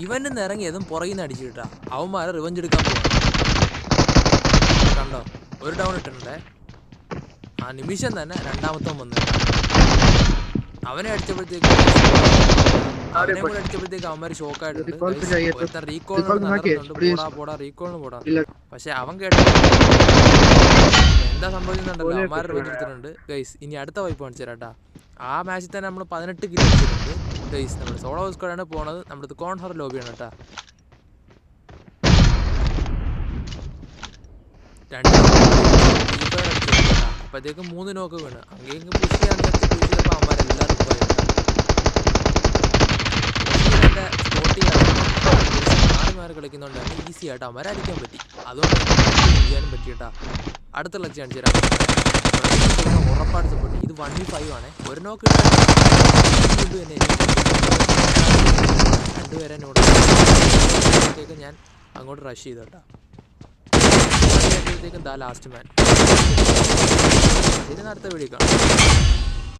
ഇവൻ്റെ നിന്ന് ഇറങ്ങിയതും പുറകിൽ നിന്ന് അടിച്ചു കിട്ടാ. അവന്മാരെ റിവഞ്ച് എടുക്കാൻ പോവാ. കണ്ടോ, ഒരു ഡൗൺ ഇട്ടിട്ടുണ്ടേ. ആ നിമിഷം തന്നെ രണ്ടാമത്തെ വന്നു. അവനെ അടിച്ചപ്പോഴത്തേക്ക് അവന്മാർ ഷോക്കായിട്ടുണ്ട്. റീകോളിന് പോടാ. പക്ഷെ അവൻ കേട്ടോ എന്താ സംഭവിക്കുന്നുണ്ടല്ലോ, അവന്മാർ റിവഞ്ച് എടുത്തിട്ടുണ്ട് ഗൈസ്. ഇനി അടുത്ത വൈപ്പ് കാണിച്ചു തരാട്ടാ. ആ മാച്ചിൽ തന്നെ നമ്മൾ 18 കിലോ അടിച്ചിട്ടുണ്ട് ഗൈസ്. നമ്മൾ സോളോ സ്ക്വാഡാണ് പോണത്. നമ്മുടെ കോൺഹർ ലോബിയാണ് കേട്ടാ. അപ്പോഴത്തേക്ക് 3 നോക്ക് വീണ്. അങ്ങേക്ക് പുഷ് ചെയ്യാൻ പുഷിയപ്പോൾ അവന്മാരെല്ലാവരും മാറി കളിക്കുന്നതുകൊണ്ട് തന്നെ ഈസി ആയിട്ട് അവന്മാരെ അടിക്കാൻ പറ്റി. അതുകൊണ്ട് ചെയ്യാനും പറ്റി കേട്ടാ. അടുത്തുള്ള കാണിച്ചു തരാം. ഉറപ്പായിട്ട് സപ്പോർട്ട്. ഇത് 1v5 ആണ്. ഒരു നോക്ക് തന്നെ രണ്ടുപേരെ നോട്ട് ഞാൻ അങ്ങോട്ട് റഷ് ചെയ്തു കേട്ടാ. Last man. ഇതിന് അടുത്ത വീഡിയോ കാണാം.